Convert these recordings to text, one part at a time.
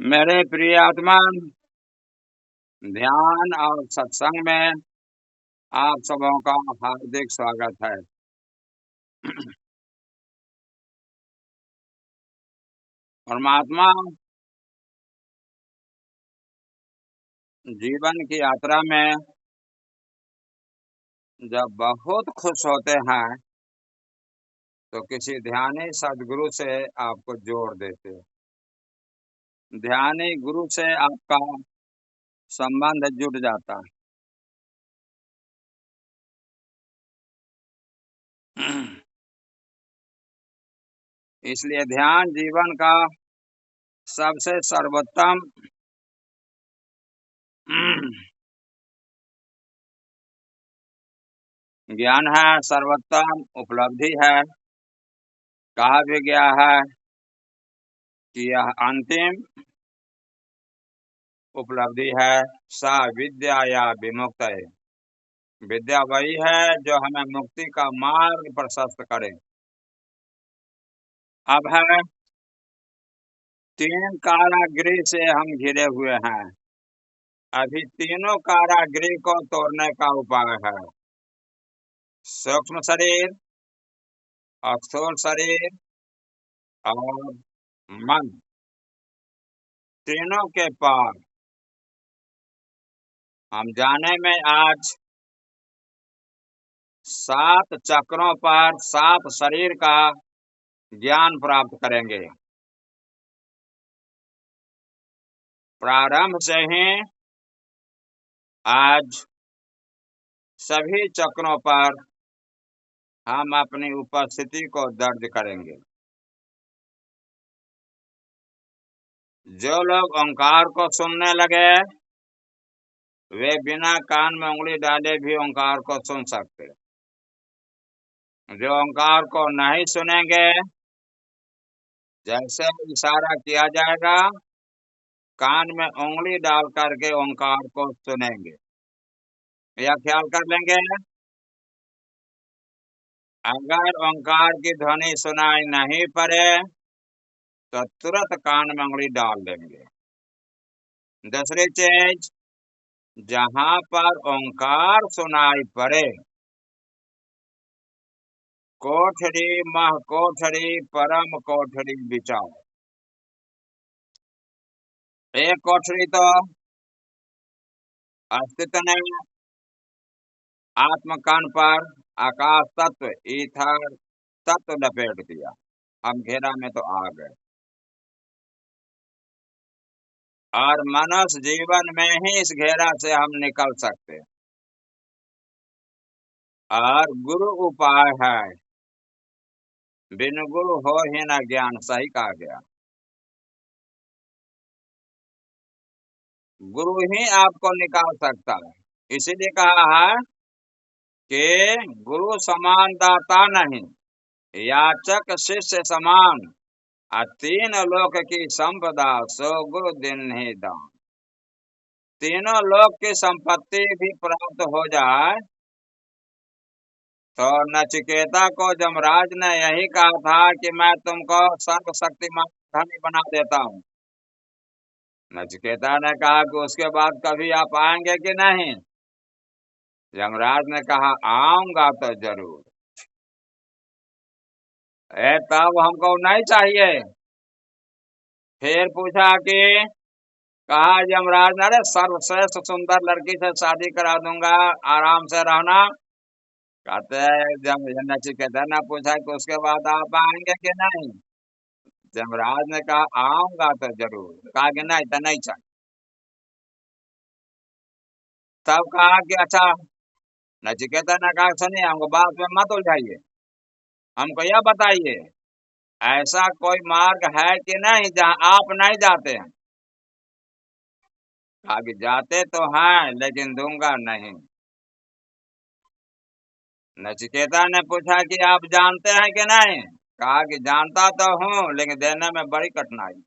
मेरे प्रिय आत्मा, ध्यान और सत्संग में आप सबों का हार्दिक स्वागत है। परमात्मा जीवन की यात्रा में जब बहुत खुश होते हैं तो किसी ध्यानी सदगुरु से आपको जोड़ देते हैं। ध्यानी गुरु से आपका संबंध जुड़ जाता है। इसलिए ध्यान जीवन का सबसे सर्वोत्तम ज्ञान है, सर्वोत्तम उपलब्धि है। कहा भी गया है कि यह अंतिम उपलब्धि है। सा विद्या या विमुक्त है। विद्या वही है जो हमें मुक्ति का मार्ग प्रशस्त करे। अब है, तीन कारागृह से हम घिरे हुए हैं। अभी तीनों कारागृह को तोड़ने का उपाय है। सूक्ष्म शरीर, स्थूल शरीर और मन, तीनों के पार हम जाने में आज 7 चक्रों पर 7 शरीर का ज्ञान प्राप्त करेंगे। प्रारंभ से ही आज सभी चक्रों पर हम अपनी उपस्थिति को दर्ज करेंगे। जो लोग ओंकार को सुनने लगे वे बिना कान में उंगली डाले भी ओंकार को सुन सकते। जो ओंकार को नहीं सुनेंगे, जैसे इशारा किया जाएगा कान में उंगली डाल करके ओंकार को सुनेंगे। यह ख्याल कर लेंगे, अगर ओंकार की ध्वनि सुनाई नहीं पड़े तो तुरंत कान में उंगली डाल देंगे। दूसरी चीज, जहां पर ओंकार सुनाई पड़े, कोठरी मह कोठरी परम कोठरी बिचाओ। एक कोठरी तो अस्तित्व ने आत्मकान पर आकाश तत्व ईथर तत्व लपेट दिया। हम घेरा में तो आ गए और मनुष्य जीवन में ही इस घेरा से हम निकल सकते। और गुरु उपाय है, बिन गुरु हो ही न ज्ञान, सही कहा गया। गुरु ही आपको निकाल सकता है। इसीलिए कहा है कि गुरु समान दाता नहीं, याचक शिष्य समान, तीन लोक की संपदा सो गुरु दिन ही दान। तीनों लोक की संपत्ति भी प्राप्त हो जाए तो नचिकेता को जमराज ने यही कहा था कि मैं तुमको सर्वशक्तिमान धनी बना देता हूँ। नचिकेता ने कहा कि उसके बाद कभी आप आएंगे कि नहीं? यमराज ने कहा आऊंगा तो जरूर। तब हमको नहीं चाहिए। फिर पूछा कि, कहा यमराज ने, अरे सर्वश्रेष्ठ सुंदर लड़की से शादी करा दूंगा, आराम से रहना। कहते जब नचिकेता ने पूछा कि उसके बाद आप आएंगे कि नहीं? यमराज ने कहा आऊंगा तो जरूर। कहा कि नहीं तो नहीं चाहिए। तब कहा कि अच्छा, नचिकेता ने कहा सुनिए, हमको बात में मत उलझाइए, हमको यह बताइए ऐसा कोई मार्ग है कि नहीं जहां आप नहीं जाते हैं? कहा कि जाते तो हैं लेकिन दूंगा नहीं। नचिकेता ने पूछा कि आप जानते हैं कि नहीं? कहा कि जानता तो हूं लेकिन देने में बड़ी कठिनाई।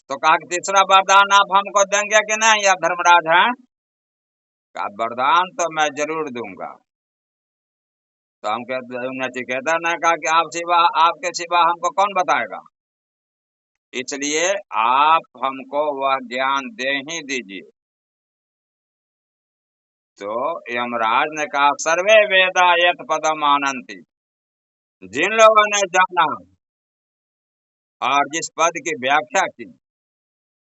तो कहा कि तीसरा वरदान आप हमको देंगे कि नहीं, आप धर्मराज हैं? कहा वरदान तो मैं जरूर दूंगा। तो हम कहते, नचिकेता ने कहा कि आप सिवा, आपके सिवा हमको कौन बताएगा? इसलिए आप हमको वह ज्ञान दे ही दीजिए। तो यमराज ने कहा, सर्वे वेदा यत पदम आनंती, जिन लोगों ने जाना और जिस पद की व्याख्या की,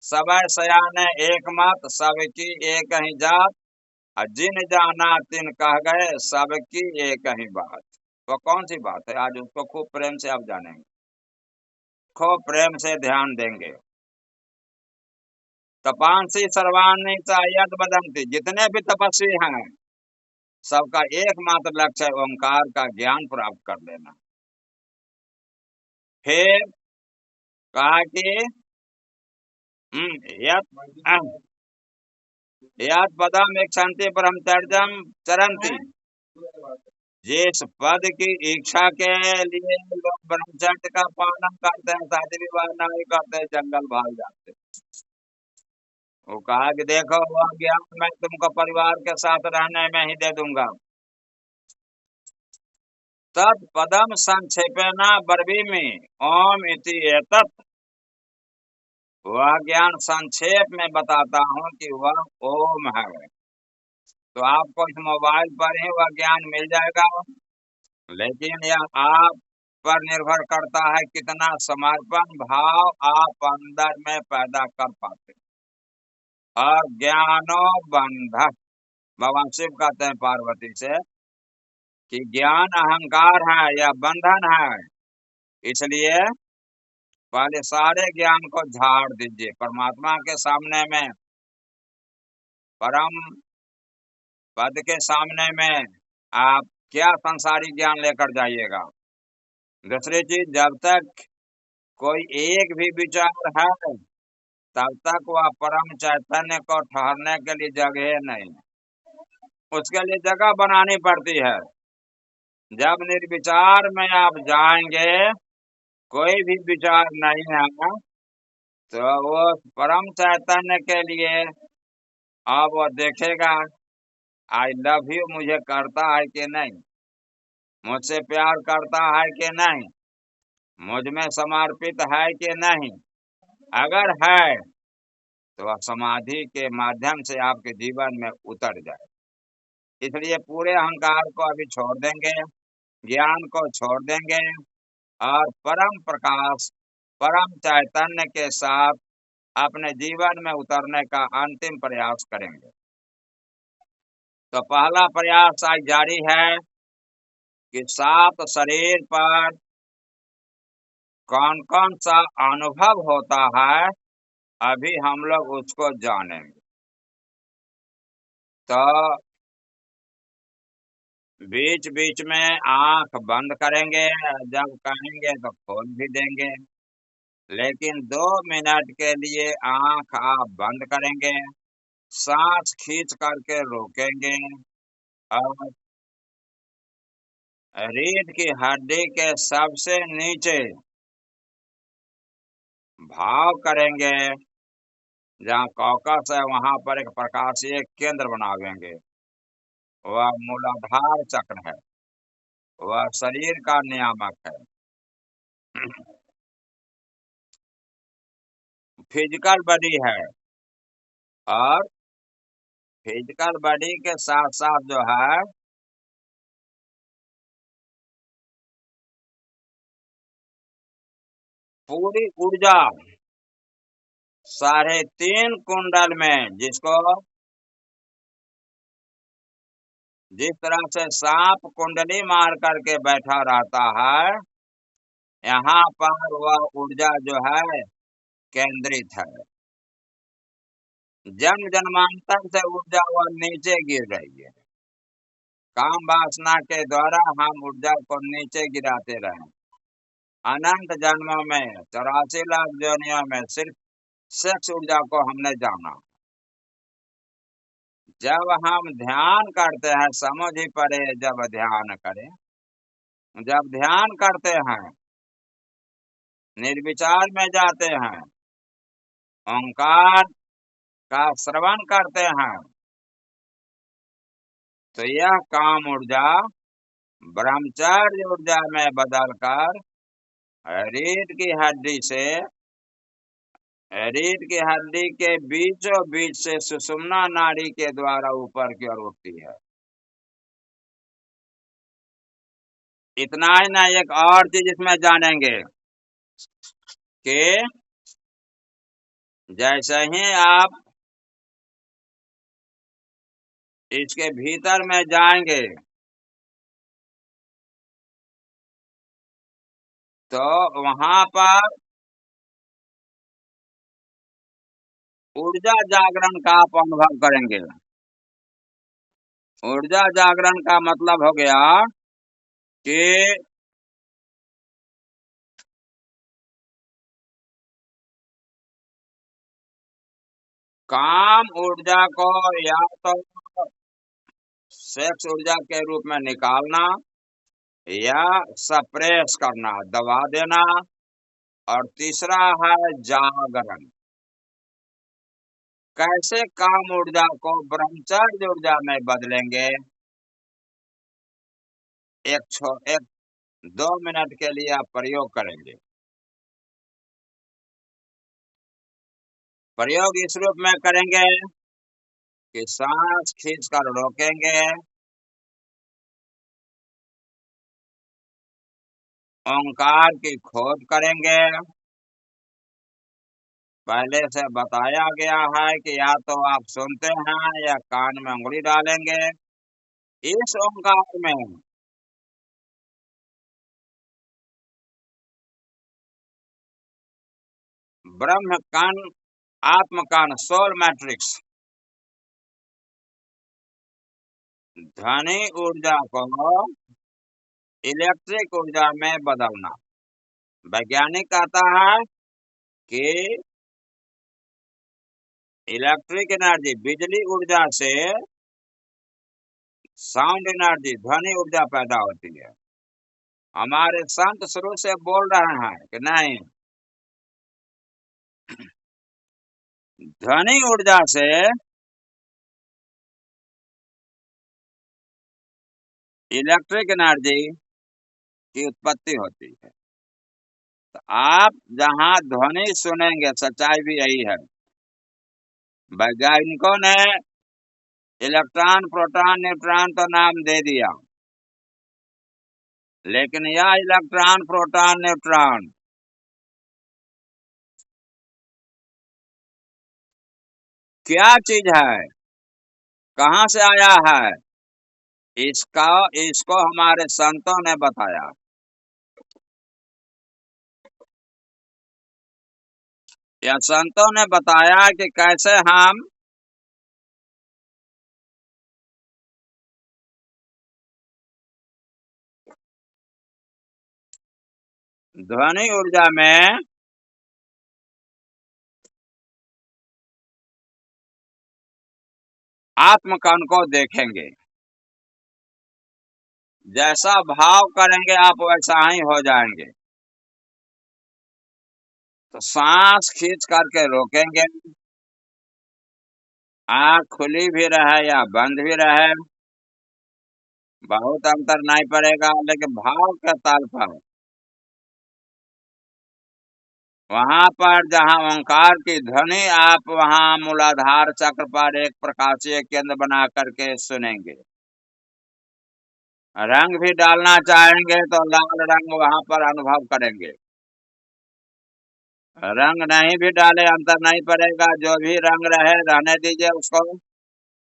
सब सयाने एक मत, सबकी एक ही जात, और जिन जाना तिन कह गए, सबकी एक ही बात। तो कौन सी बात है? आज उसको खूब प्रेम से आप जानेंगे, खूब प्रेम से ध्यान देंगे। तपांसी सर्वाणी यद बदंती, जितने भी तपस्वी हैं सबका एकमात्र लक्ष्य है ओंकार का ज्ञान प्राप्त कर लेना। फिर कहा कि यद पदम एक शांति ब्रह्मचर्यम चरंती, जिस पद की इच्छा के लिए लोग ब्रह्मचर्य का पालन करते हैं, शादी विवाह नहीं करते, जंगल भाग जाते। वो कहा कि देखो वह ज्ञान मैं तुमको परिवार के साथ रहने में ही दे दूंगा। तत् पदम संक्षेपेना ब्रवीमि ओम इति एतत्, वह ज्ञान संक्षेप में बताता हूँ कि वह ओम है। तो आपको इस मोबाइल पर ही वह ज्ञान मिल जाएगा, लेकिन यह आप पर निर्भर करता है कितना समर्पण भाव आप अंदर में पैदा कर पाते। और ज्ञानो बंध, भगवान शिव कहते हैं पार्वती से कि ज्ञान अहंकार है या बंधन है, इसलिए पहले सारे ज्ञान को झाड़ दीजिए। परमात्मा के सामने में, परम पद के सामने में आप क्या संसारी ज्ञान लेकर जाइएगा। दूसरी चीज, जब तक कोई एक भी विचार है तब तक वह परम चैतन्य को ठहरने के लिए जगह नहीं, उसके लिए जगह बनानी पड़ती है। जब निर्विचार में आप जाएंगे, कोई भी विचार नहीं है, तो वो परम चैतन्य के लिए अब वो देखेगा आई लव यू मुझे करता है कि नहीं, मुझसे प्यार करता है कि नहीं, मुझ में समर्पित है कि नहीं। अगर है तो वह समाधि के माध्यम से आपके जीवन में उतर जाए। इसलिए पूरे अहंकार को अभी छोड़ देंगे, ज्ञान को छोड़ देंगे और परम प्रकाश परम चैतन्य के साथ अपने जीवन में उतरने का अंतिम प्रयास करेंगे। तो पहला प्रयास आज जारी है कि 7 शरीर पर कौन कौन सा अनुभव होता है, अभी हम लोग उसको जानेंगे। तो बीच बीच में आंख बंद करेंगे, जब कहेंगे तो खोल भी देंगे, लेकिन 2 मिनट के लिए आंख आप बंद करेंगे, सांस खींच करके रोकेंगे और रीढ़ की हड्डी के सबसे नीचे भाव करेंगे, जहाँ कॉकस है वहां पर एक प्रकाशीय केंद्र बनावेंगे। वह मूलाधार चक्र है, वह शरीर का नियामक है। फिजिकल बॉडी है, और फिजिकल बॉडी के साथ साथ जो है पूरी ऊर्जा 3.5 कुंडल में, जिसको जिस तरह से सांप कुंडली मार करके बैठा रहता है, यहाँ पर वह ऊर्जा जो है केंद्रित है। जन्म जन्मांतर से ऊर्जा वह नीचे गिर रही है, काम वासना के द्वारा हम ऊर्जा को नीचे गिराते रहे। अनंत जन्मों में 84 लाख योनियों में सिर्फ सेक्स ऊर्जा को हमने जाना। जब हम ध्यान करते हैं, समझ ही पड़े, जब ध्यान करें, जब ध्यान करते हैं, निर्विचार में जाते हैं, ओंकार का श्रवण करते हैं, तो यह काम ऊर्जा ब्रह्मचर्य ऊर्जा में बदलकर रीढ़ की हड्डी से रीढ़ की हड्डी के बीचों बीच से सुषुम्ना नाड़ी के द्वारा ऊपर की ओर उठती है। इतना ही ना, एक और चीज इसमें जानेंगे कि जैसे ही आप इसके भीतर में जाएंगे तो वहां पर ऊर्जा जागरण का आप अनुभव करेंगे। ऊर्जा जागरण का मतलब हो गया कि काम ऊर्जा को या तो सेक्स ऊर्जा के रूप में निकालना या सप्रेस करना, दबा देना, और तीसरा है जागरण। कैसे काम ऊर्जा को ब्रह्मचर्य ऊर्जा में बदलेंगे, एक 2 मिनट के लिए आप प्रयोग करेंगे। प्रयोग इस रूप में करेंगे कि सांस खींचकर रोकेंगे, ओंकार की खोज करेंगे। पहले से बताया गया है कि या तो आप सुनते हैं या कान में उंगली डालेंगे। इस ओंकार में ब्रह्म कण, आत्म कण, सोल मैट्रिक्स, ध्वनि ऊर्जा को इलेक्ट्रिक ऊर्जा में बदलना। वैज्ञानिक कहता है कि इलेक्ट्रिक एनर्जी, बिजली ऊर्जा से साउंड एनर्जी, ध्वनि ऊर्जा पैदा होती है। हमारे संत शुरू से बोल रहे हैं कि नहीं, ध्वनि ऊर्जा से इलेक्ट्रिक एनर्जी की उत्पत्ति होती है। तो आप जहां ध्वनि सुनेंगे, सच्चाई भी यही है। वैज्ञानिकों ने इलेक्ट्रॉन, प्रोटॉन, न्यूट्रॉन तो नाम दे दिया, लेकिन यह इलेक्ट्रॉन, प्रोटॉन, न्यूट्रॉन क्या चीज है, कहां से आया है, इसको हमारे संतों ने बताया। या संतों ने बताया कि कैसे हम ध्वनि ऊर्जा में आत्मकण को देखेंगे। जैसा भाव करेंगे आप वैसा ही हो जाएंगे। तो सांस खींच करके रोकेंगे, आंख खुली भी रहे या बंद भी रहे, बहुत अंतर नहीं पड़ेगा, लेकिन भाव के तल पर वहां पर जहां ओंकार की ध्वनि, आप वहां मूलाधार चक्र पर एक प्रकाशीय केंद्र बना करके सुनेंगे। रंग भी डालना चाहेंगे तो लाल रंग वहां पर अनुभव करेंगे। रंग नहीं भी डाले अंतर नहीं पड़ेगा, जो भी रंग रहे रहने दीजिए उसको।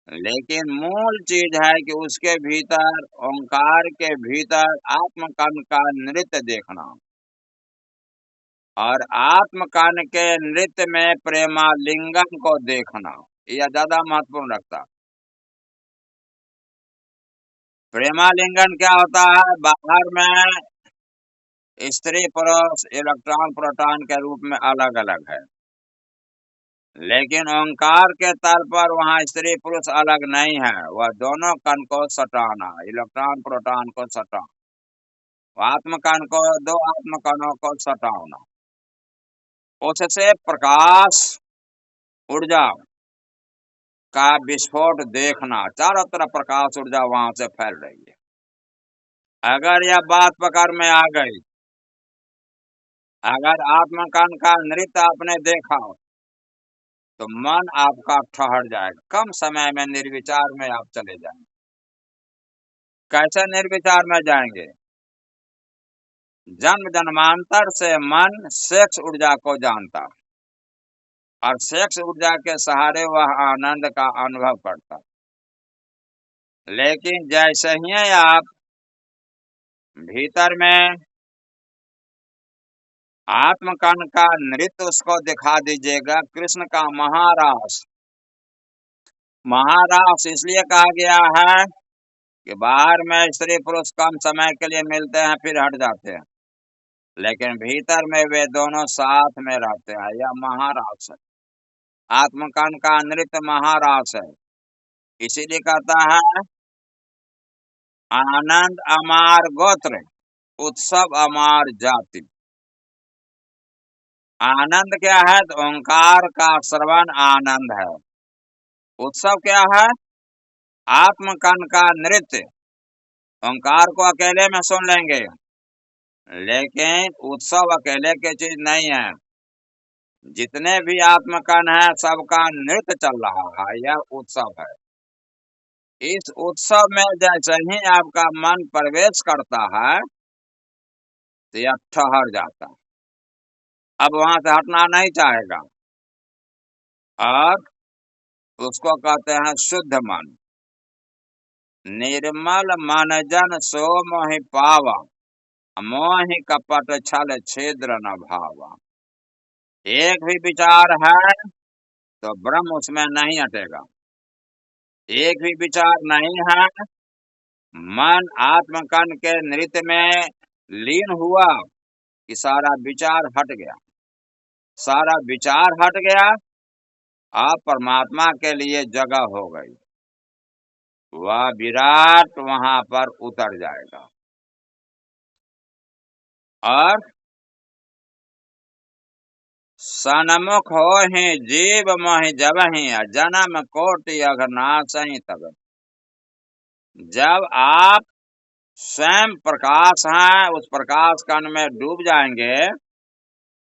लेकिन मूल चीज है कि उसके भीतर, ओंकार के भीतर आत्मकण का नृत्य देखना, और आत्मकण के नृत्य में प्रेमालिंगन को देखना, यह ज्यादा महत्वपूर्ण रखता। प्रेमालिंगन क्या होता है, बाहर में स्त्री पुरुष इलेक्ट्रॉन प्रोटॉन के रूप में अलग अलग है, लेकिन ओंकार के तल पर वहां स्त्री पुरुष अलग नहीं है, वह दोनों कण को सटाना, इलेक्ट्रॉन प्रोटॉन को सटाना, आत्मकण को, दो आत्मकणों को सटाना, उससे प्रकाश ऊर्जा का विस्फोट देखना। चारों तरफ प्रकाश ऊर्जा वहां से फैल रही है। अगर यह बात पकड़ में आ गई, अगर आत्मकण का नृत्य आपने देखा तो मन आपका ठहर जाएगा, कम समय में निर्विचार में आप चले जाएंगे। कैसे निर्विचार में जाएंगे? जन्म जन्मांतर से मन सेक्स ऊर्जा को जानता और सेक्स ऊर्जा के सहारे वह आनंद का अनुभव करता। लेकिन जैसे ही आप भीतर में आत्मकण का नृत्य उसको दिखा दीजिएगा, कृष्ण का महारास। महारास इसलिए कहा गया है कि बाहर में स्त्री पुरुष कम समय के लिए मिलते हैं फिर हट जाते हैं, लेकिन भीतर में वे दोनों साथ में रहते हैं। यह महारास है, आत्मकण का नृत्य महारास है। इसीलिए कहता है आनंद अमार गोत्र, उत्सव अमार जाति। आनंद क्या है? तो ओंकार का श्रवण आनंद है। उत्सव क्या है? आत्मकण का नृत्य। ओंकार को अकेले में सुन लेंगे, लेकिन उत्सव अकेले की चीज नहीं है। जितने भी आत्मकण है सबका नृत्य चल रहा है, यह उत्सव है। इस उत्सव में जैसे ही आपका मन प्रवेश करता है तो यह ठहर जाता है, अब वहां से हटना नहीं चाहेगा, और उसको कहते हैं शुद्ध मन। निर्मल मन जन सो मोहि पावा, मोहि कपट छल छिद्र न भावा। एक भी विचार है तो ब्रह्म उसमें नहीं हटेगा। एक भी विचार नहीं है, मन आत्मकण के नृत्य में लीन हुआ कि सारा विचार हट गया। सारा विचार हट गया, आप परमात्मा के लिए जगह हो गई। वह विराट वहां पर उतर जाएगा। और सनमुख हो ही जीव मोहि जब ही, जन्म कोटि अघनाश ही तब। जब आप स्वयं प्रकाश हैं, उस प्रकाश कण में डूब जाएंगे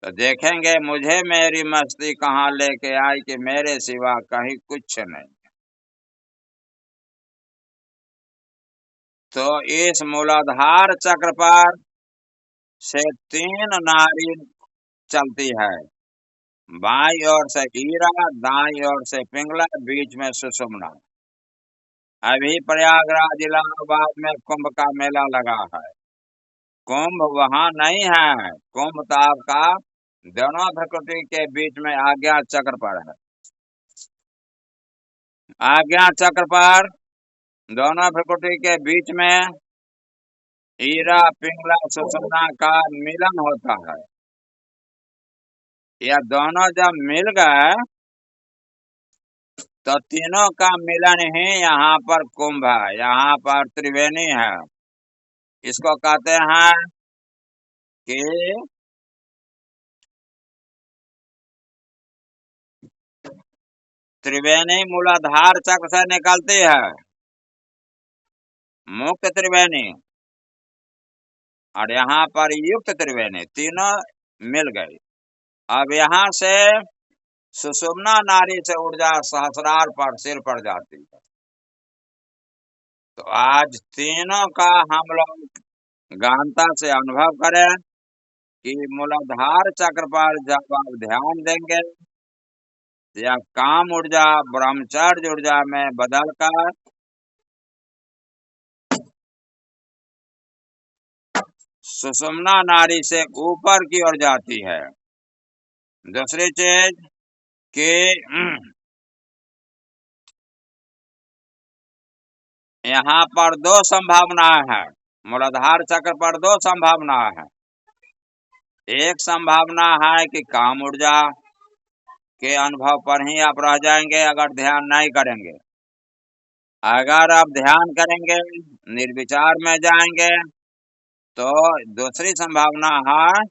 तो देखेंगे मुझे मेरी मस्ती कहाँ लेके आई कि मेरे सिवा कहीं कुछ नहीं। तो इस मूलाधार चक्र पर से 3 नारी चलती है। बाईं ओर से ईरा, दाईं ओर से पिंगला, बीच में सुषुम्ना। अभी प्रयागराज इलाहाबाद में कुंभ का मेला लगा है। कुंभ वहां नहीं है, कुंभ तो आपका दोनों भ्रकुटी के बीच में आज्ञा चक्र पर है। आज्ञा चक्र पर दोनों भ्रकुटी के बीच में ईरा, पिंगला, सुषुम्ना का मिलन होता है। यह दोनों जब मिल गए तो तीनों का मिलन ही यहाँ पर कुंभ है, यहाँ पर त्रिवेणी है। इसको कहते हैं कि त्रिवेणी मूलाधार चक्र से निकलती है, मुक्त त्रिवेणी, और यहाँ पर युक्त त्रिवेणी, तीनों मिल गई। अब यहाँ से सुषुम्ना नारी से ऊर्जा सहस्रार पर सिर पड़ जाती है। तो आज तीनों का हम लोग गहनता से अनुभव करें कि मूलाधार चक्र पर जब आप ध्यान देंगे, या काम ऊर्जा ब्रह्मचर्य ऊर्जा में बदलकर सुषुम्ना नारी से ऊपर की ओर जाती है। दूसरी चीज कि यहाँ पर 2 संभावनाएं हैं। मूलाधार चक्र पर 2 संभावनाएं हैं। एक संभावना है कि काम ऊर्जा के अनुभव पर ही आप रह जाएंगे अगर ध्यान नहीं करेंगे। अगर आप ध्यान करेंगे, निर्विचार में जाएंगे, तो दूसरी संभावना है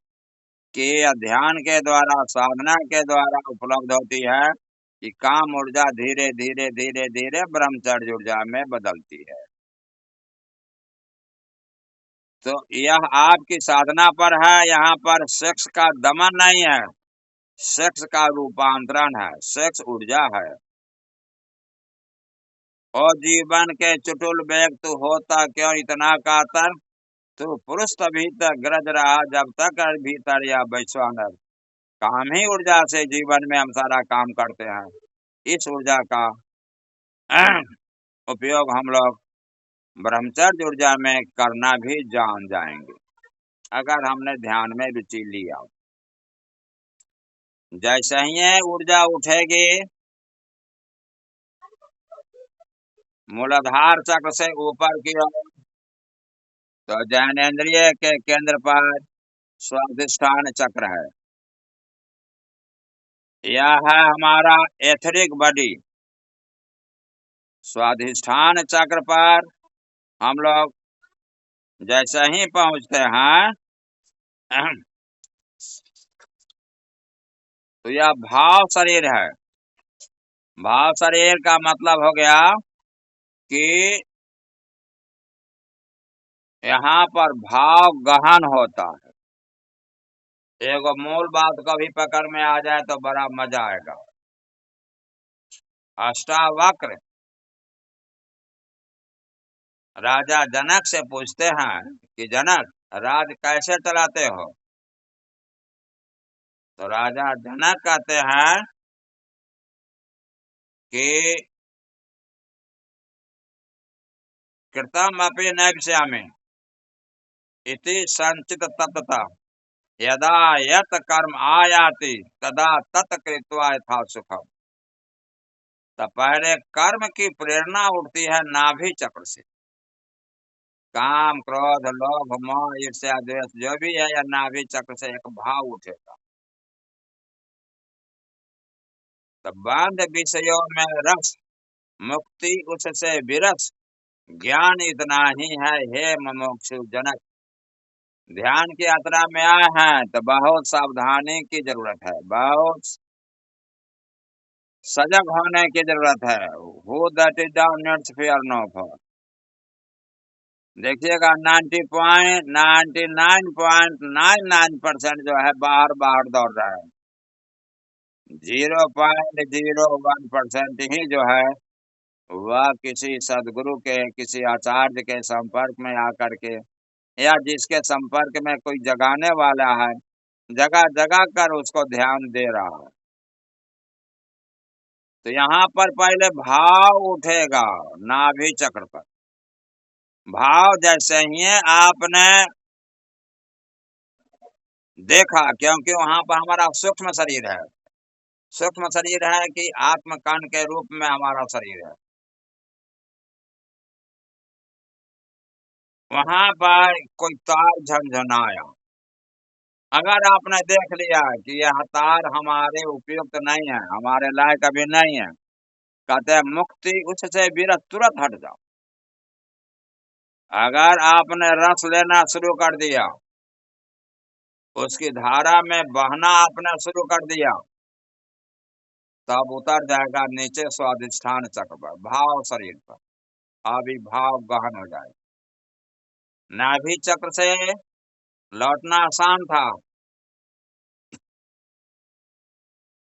कि ध्यान के द्वारा, साधना के द्वारा उपलब्ध होती है कि काम ऊर्जा धीरे धीरे धीरे धीरे ब्रह्मचर्य ऊर्जा में बदलती है। तो यह आपकी साधना पर है, यहाँ पर सेक्स का दमन नहीं है। सेक्स का रूपांतरण है, सेक्स ऊर्जा है। और जीवन के चुटुल बेग तू होता क्यों इतना कातर, तू पुरुष भीतर गरज रहा जब तक भीतर या वैश्वानर। काम ही ऊर्जा से जीवन में हम सारा काम करते हैं। इस ऊर्जा का उपयोग हम लोग ब्रह्मचर्य ऊर्जा में करना भी जान जाएंगे, अगर हमने ध्यान में रुचि लिया। जैसे ही ये ऊर्जा उठेगी मूलाधार चक्र से ऊपर की ओर, तो ज्ञानेंद्रिय के केंद्र पर स्वाधिष्ठान चक्र है। यह है हमारा एथरिक बॉडी। स्वाधिष्ठान चक्र पर हम लोग जैसे ही पहुंचते हैं तो यह भाव शरीर है। भाव शरीर का मतलब हो गया कि यहाँ पर भाव गहन होता है। एगो मूल बात कभी पकड़ में आ जाए तो बड़ा मजा आएगा। अष्टावक्र राजा जनक से पूछते हैं कि जनक राज कैसे चलाते हो, तो राजा जनक कहते हैं कि कृतम अपि नैष्यामि इति संचित तत्तथा यदा यत कर्म आयाति तदा तत् कृत्वा यथा सुखम। तो पहले कर्म की प्रेरणा उठती है नाभि चक्र से। काम क्रोध लोभ मोह ईर्ष्या द्वेष जो भी है, या नाभि चक्र से एक भाव उठेगा। तो बंद विषयों में रस, मुक्ति उससे विरस, ज्ञान इतना ही है हे मुमुक्षु जनक। ध्यान की यात्रा में आए हैं तो बहुत सावधानी की जरूरत है, बहुत सजग होने की जरूरत है। Who that is down needs fear no for। देखिएगा 99.99% जो है बाहर बाहर दौड़ रहा है, 0.01% ही जो है वह किसी सदगुरु के, किसी आचार्य के संपर्क में आकर के, या जिसके संपर्क में कोई जगाने वाला है, जगह जगह कर उसको ध्यान दे रहा है। तो यहाँ पर पहले भाव उठेगा नाभि चक्र पर। भाव जैसे ही आपने देखा, क्योंकि वहां पर हमारा सूक्ष्म शरीर है, सूक्ष्म शरीर है कि आत्म कण के रूप में हमारा शरीर है। वहां पर कोई तार झनझनाया, अगर आपने देख लिया कि यह तार हमारे उपयुक्त नहीं है, हमारे लायक अभी नहीं है, कहते हैं मुक्ति उससे विरत, तुरंत हट जाओ। अगर आपने रस लेना शुरू कर दिया, उसकी धारा में बहना आपने शुरू कर दिया, तब उतर जाएगा नीचे स्वाधिष्ठान चक्र पर, भाव शरीर पर, अभिभाव गहन हो जाए। नाभि चक्र से लौटना आसान था,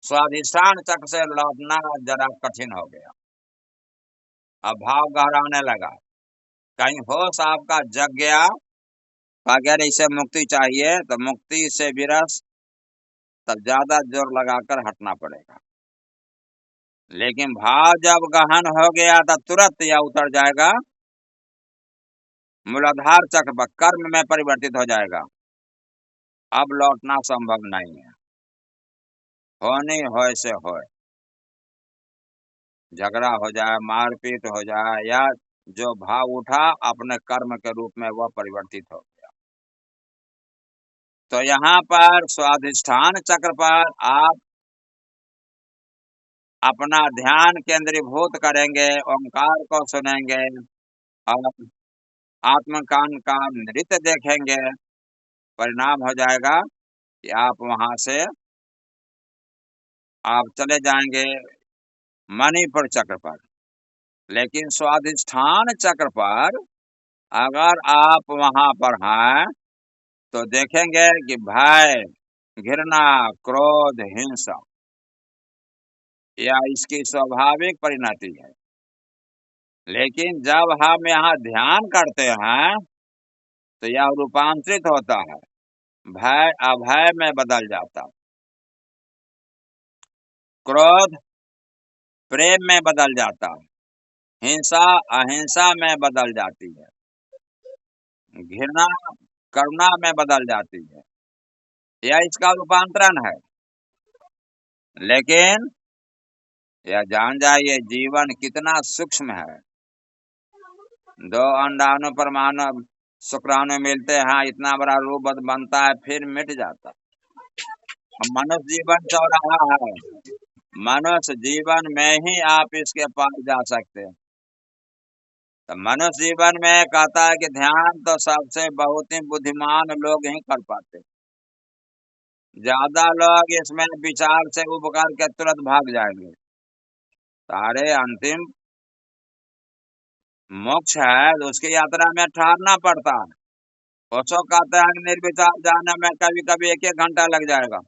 स्वाधिष्ठान चक्र से लौटना जरा कठिन हो गया। अब भाव गहराने लगा, कहीं होश आपका जग गया, अगर इसे मुक्ति चाहिए तो मुक्ति से विरस, तब ज्यादा जोर लगाकर हटना पड़ेगा। लेकिन भाव जब गहन हो गया तो तुरंत यह उतर जाएगा मूलाधार चक्र पर, कर्म में परिवर्तित हो जाएगा। अब लौटना संभव नहीं है, होनी होए से होए, झगड़ा हो जाए, मारपीट हो जाए, या जो भाव उठा अपने कर्म के रूप में वह परिवर्तित हो गया। तो यहाँ पर स्वाधिष्ठान चक्र पर आप अपना ध्यान केंद्रीभूत करेंगे, ओंकार को सुनेंगे और आत्मकान का नृत्य देखेंगे। परिणाम हो जाएगा कि आप वहां से आप चले जाएंगे मणिपुर चक्र पर। लेकिन स्वाधिष्ठान चक्र पर अगर आप वहां पर हैं तो देखेंगे कि भय, घृणा, क्रोध, हिंसा, यह इसकी स्वाभाविक परिणति है। लेकिन जब हम यहाँ ध्यान करते हैं तो यह रूपांतरित होता है, भय अभय में बदल जाता है, क्रोध प्रेम में बदल जाता है, हिंसा अहिंसा में बदल जाती है, घृणा करुणा में बदल जाती है। यह इसका रूपांतरण है। लेकिन यह जान जाइए जीवन कितना सूक्ष्म है। 2 अंडाणु परमाणु शुक्राणु मिलते हैं, इतना बड़ा रूप बनता है, फिर मिट जाता है। मनुष्य जीवन चौराहा है। मनुष्य जीवन में ही आप इसके पास जा सकते हैं। तो मनुष्य जीवन में कहता है कि ध्यान तो सबसे बहुत ही बुद्धिमान लोग ही कर पाते। ज्यादा लोग इसमें विचार से उब करके तुरंत भाग जाएंगे। सारे अंतिम मोक्ष है, उसकी यात्रा में ठहरना पड़ता है। उसको कहते हैं निर्विचार जाने में कभी कभी 1-1 घंटा लग जाएगा।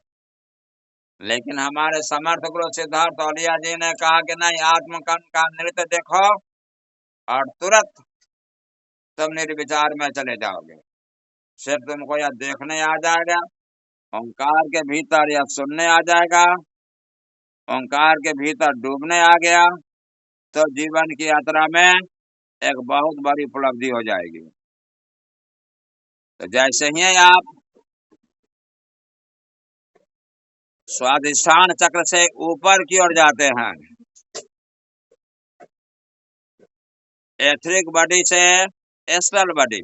लेकिन हमारे समर्थ गुरु सिद्धार्थ औलिया जी ने कहा कि नहीं, आत्मकन का नृत्य देखो और तुरंत तुम निर्विचार में चले जाओगे। सिर्फ तुमको यह देखने आ जाएगा, ओंकार के भीतर यह सुनने आ जाएगा, ओंकार के भीतर डूबने आ गया तो जीवन की यात्रा में एक बहुत बड़ी उपलब्धि हो जाएगी। तो जैसे ही आप स्वाधिष्ठान चक्र से ऊपर की ओर जाते हैं, एथरिक बॉडी से एस्ट्रल बॉडी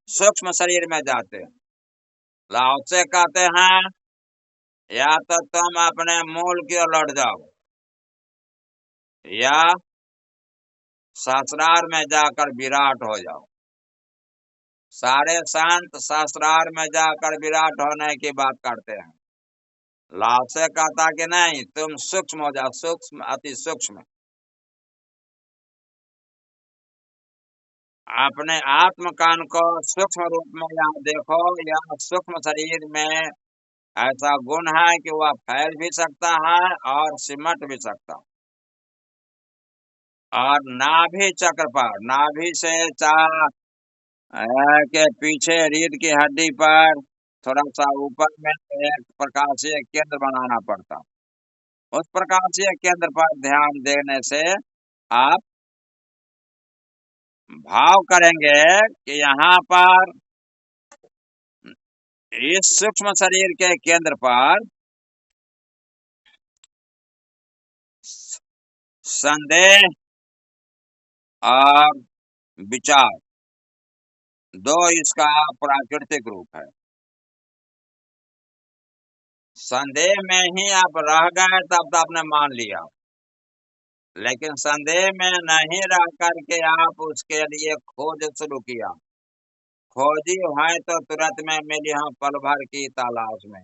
सूक्ष्म शरीर में जाते हैं, लाओ से कहते हैं या तो तुम अपने मूल की ओर लौट जाओ या सहस्रार में जाकर विराट हो जाओ। सारे संत सहस्रार में जाकर विराट होने की बात करते हैं। लाओ से कहता कि नहीं, तुम सूक्ष्म हो जाओ, सूक्ष्म अति सूक्ष्म। अपने आत्म कान को सूक्ष्म रूप में यहाँ देखो। यह सूक्ष्म शरीर में ऐसा गुण है कि वह फैल भी सकता है और सिमट भी सकता है। और नाभि चक्र पर, नाभि से के पीछे रीढ़ की हड्डी पर थोड़ा सा ऊपर में एक प्रकाशीय केंद्र बनाना पड़ता। उस प्रकाशीय केंद्र पर ध्यान देने से आप भाव करेंगे कि यहाँ पर इस सूक्ष्म शरीर के केंद्र पर संदेह और विचार दो इसका प्राकृतिक रूप है। संदेह में ही आप रह गए तब तो आपने मान लिया, लेकिन संदेह में नहीं रह करके आप उसके लिए खोज शुरू किया। खोजी है तो तुरंत में मिली हम पल भर की तलाश में।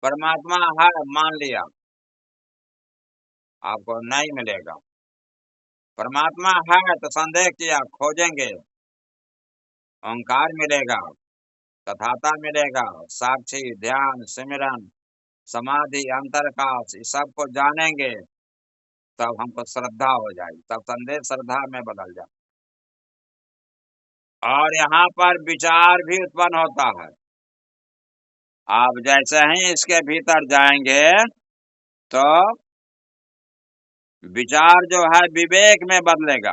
परमात्मा है मान लिया, आपको नहीं मिलेगा। परमात्मा है तो संदेह किया, खोजेंगे, ओंकार मिलेगा, तथाता मिलेगा, साक्षी, ध्यान, सिमरन, समाधि, अंतरकाश, इस सबको जानेंगे तब हमको श्रद्धा हो जाएगी, तब संदेह श्रद्धा में बदल जाए। और यहाँ पर विचार भी उत्पन्न होता है। आप जैसे ही इसके भीतर जाएंगे तो विचार जो है विवेक में बदलेगा।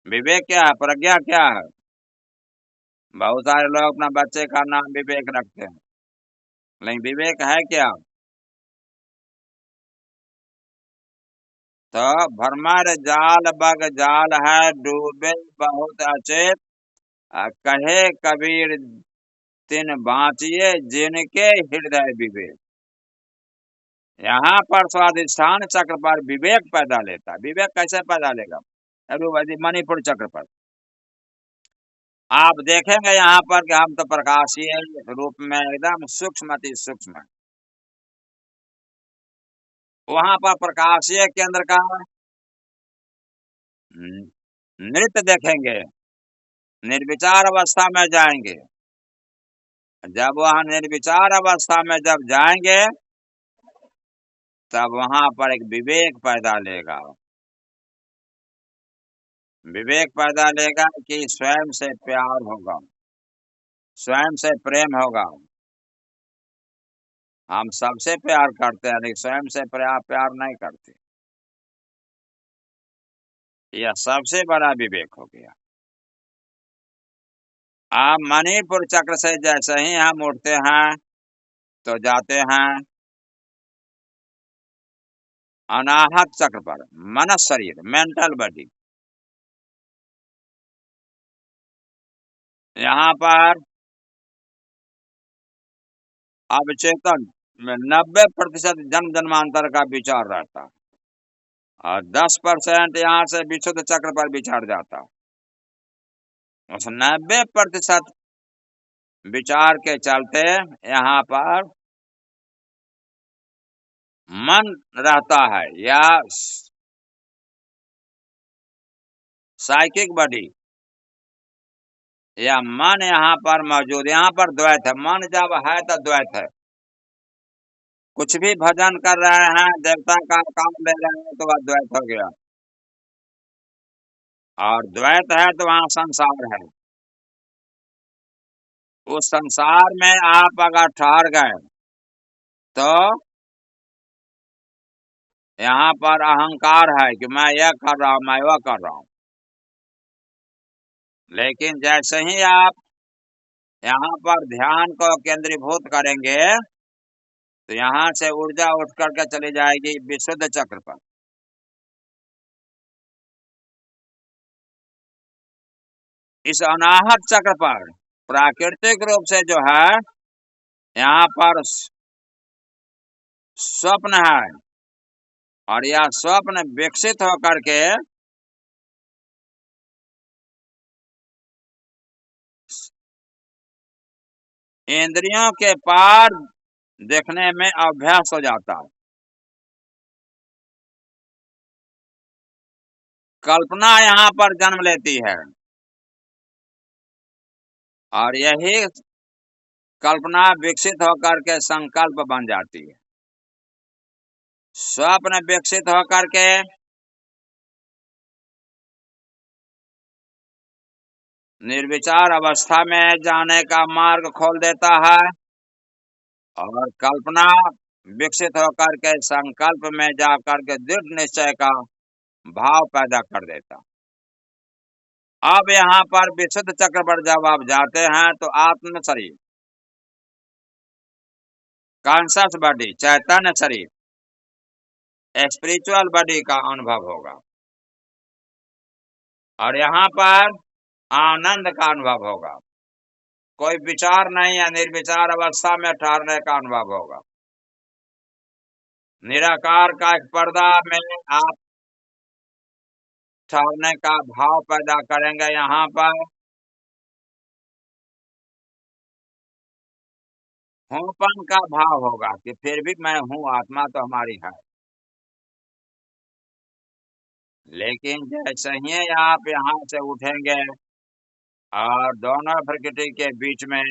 विवेक क्या है? प्रज्ञा क्या है? बहुत सारे लोग अपना बच्चे का नाम विवेक रखते हैं, लेकिन विवेक है क्या? तो भरमर जाल बग जाल है, डूबे बहुत अचेत, कहे कबीर तिन बाँचिए जिनके हृदय विवेक। यहाँ पर स्वाधिष्ठान चक्र पर विवेक पैदा लेता है। विवेक कैसे पैदा लेगा? मणिपुर चक्र पर आप देखेंगे यहाँ पर कि हम तो प्रकाशीय रूप में एकदम सूक्ष्म अति सूक्ष्म है। वहां पर प्रकाशीय केंद्र का नृत्य देखेंगे, निर्विचार अवस्था में जाएंगे, जब वहां निर्विचार अवस्था में जब जाएंगे तब वहां पर एक विवेक पैदा लेगा। विवेक पैदा लेगा कि स्वयं से प्यार होगा, स्वयं से प्रेम होगा। हम सबसे प्यार करते हैं लेकिन स्वयं से प्यार नहीं करते। यह सबसे बड़ा विवेक हो गया। आप मणिपुर चक्र से जैसे ही हम उठते हैं तो जाते हैं अनाहत चक्र पर, मन शरीर, मेंटल बॉडी। यहाँ पर अवचेतन में 90% जन्म जन्मांतर का विचार रहता है और 10% यहाँ से विशुद्ध चक्र पर विचार जाता। उस 90% विचार के चलते यहाँ पर मन रहता है या साइकिक बॉडी या मन यहाँ पर मौजूद। यहाँ पर द्वैत है, मन जब है तो द्वैत है। कुछ भी भजन कर रहे हैं, देवता का काम ले रहे हैं तो वह द्वैत हो गया। और द्वैत है तो वहां संसार है। उस संसार में आप अगर ठहर गए तो यहाँ पर अहंकार है कि मैं यह कर रहा हूं, मैं वह कर रहा हूं। लेकिन जैसे ही आप यहाँ पर ध्यान को केंद्रीभूत करेंगे तो यहाँ से ऊर्जा उठ करके चली जाएगी विशुद्ध चक्र पर। इस अनाहत चक्र पर प्राकृतिक रूप से जो है यहाँ पर स्वप्न है और यह स्वप्न विकसित होकर के इंद्रियों के पार देखने में अभ्यास हो जाता है। कल्पना यहाँ पर जन्म लेती है और यही कल्पना विकसित होकर के संकल्प बन जाती है। स्वप्न विकसित होकर के निर्विचार अवस्था में जाने का मार्ग खोल देता है और कल्पना विकसित होकर के संकल्प में जाकर के दृढ़ निश्चय का भाव पैदा कर देता। अब यहाँ पर विशुद्ध चक्र पर जब आप जाते हैं तो आत्म शरीर, कॉन्शियस बॉडी, चैतन्य शरीर, स्पिरिचुअल बॉडी का अनुभव होगा और यहाँ पर आनंद का अनुभव होगा। कोई विचार नहीं है, निर्विचार अवस्था में ठहरने का अनुभव होगा। निराकार का एक पर्दा में आप ठहरने का भाव पैदा करेंगे। यहाँ पर हूँपन का भाव होगा कि फिर भी मैं हूँ, आत्मा तो हमारी है। लेकिन जैसे ही आप यहाँ से उठेंगे और दोनों प्रकृति के बीच में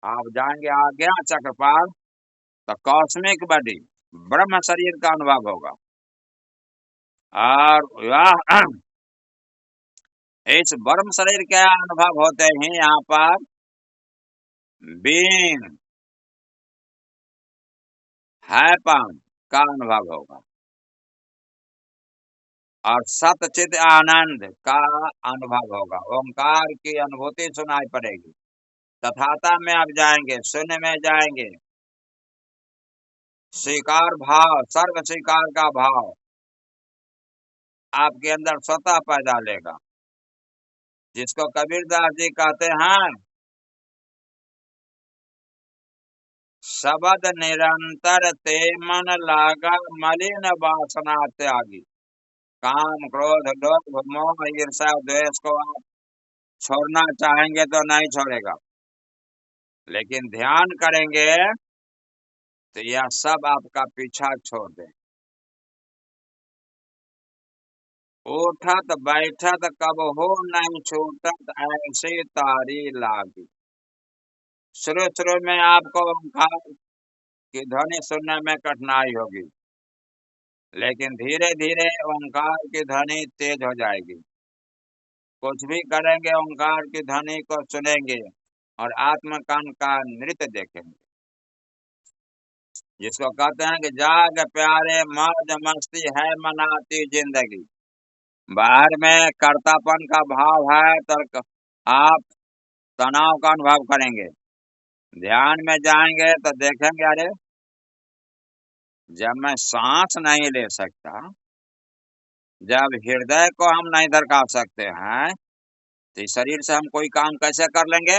आप जाएंगे आज्ञा चक्र पर तो कॉस्मिक बॉडी, ब्रह्म शरीर का अनुभव होगा और वह इस ब्रह्म शरीर के अनुभव होते ही यहाँ पर बीइंग हैपन का अनुभव होगा और सतचित आनंद का अनुभव होगा। ओंकार की अनुभूति सुनाई पड़ेगी। तथाता में आप जाएंगे, शून्य में जाएंगे, स्वीकार भाव, सर्व स्वीकार का भाव आपके अंदर स्वतः पैदा लेगा, जिसको कबीरदास जी कहते हैं शब्द निरंतर ते मन लागा, मलिन वासना त्यागी। काम, क्रोध, लोभ, मोह, ईर्ष्या, द्वेष को आप छोड़ना चाहेंगे तो नहीं छोड़ेगा, लेकिन ध्यान करेंगे तो यह सब आपका पीछा छोड़ दे। उठत बैठत कब हो नहीं छूटत, ऐसी तारी लागी। शुरू शुरू में आपको ओंकार की ध्वनि सुनने में कठिनाई होगी, लेकिन धीरे धीरे ओंकार की ध्वनि तेज हो जाएगी। कुछ भी करेंगे ओंकार की ध्वनि को सुनेंगे और आत्मकान का नृत्य देखेंगे, जिसको कहते हैं कि जाग प्यारे मौज मस्ती है मनाती जिंदगी। बाहर में कर्तापन का भाव है तो आप तनाव का अनुभव करेंगे। ध्यान में जाएंगे तो देखेंगे, अरे जब मैं सांस नहीं ले सकता, जब हृदय को हम नहीं धड़का सकते हैं, तो इस शरीर से हम कोई काम कैसे कर लेंगे।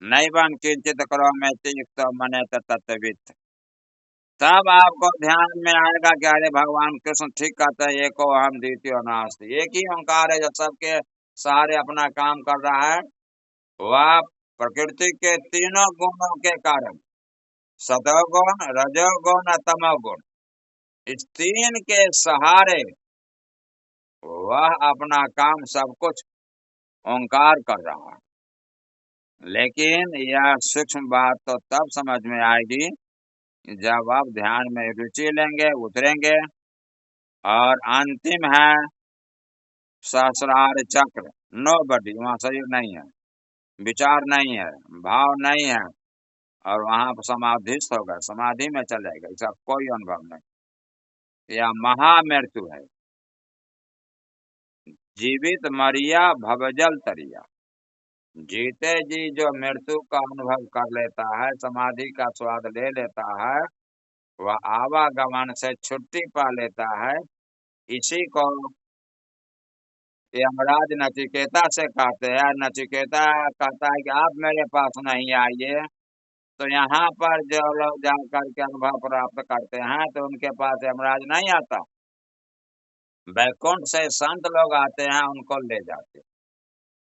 नैवं किंचित करोमि युक्त मने तत्वित्। तब आपको ध्यान में आएगा कि अरे भगवान कृष्ण ठीक कहते हैं, एको अहम द्वितीयो नास्ति। एक ही ओंकार है जो सबके सहारे अपना काम कर रहा है। वह प्रकृति के तीनों गुणों के कारण, सतोगुण रजोगुण तमोगुण, इस तीन के सहारे वह अपना काम सब कुछ ओंकार कर रहा है। लेकिन यह सूक्ष्म बात तो तब समझ में आएगी जब आप ध्यान में रुचि लेंगे, उतरेंगे, और अंतिम है सहस्रार चक्र। नोबडी, वहां शरीर नहीं है, विचार नहीं है, भाव नहीं है, और वहां पर समाधिस्थ होगा, समाधि में चल जाएगा, इसका कोई अनुभव नहीं। यह महामृत्यु है। जीवित मरिया भवजल तरिया। जीते जी जो मृत्यु का अनुभव कर लेता है, समाधि का स्वाद ले लेता है, वह आवागमन से छुट्टी पा लेता है। इसी को यमराज नचिकेता से कहते हैं। नचिकेता कहता है कि आप मेरे पास नहीं आइए, तो यहाँ पर जो लोग जाकर के अनुभव प्राप्त करते हैं, तो उनके पास यमराज नहीं आता। बैकुंठ से संत लोग आते हैं, उनको ले जाते।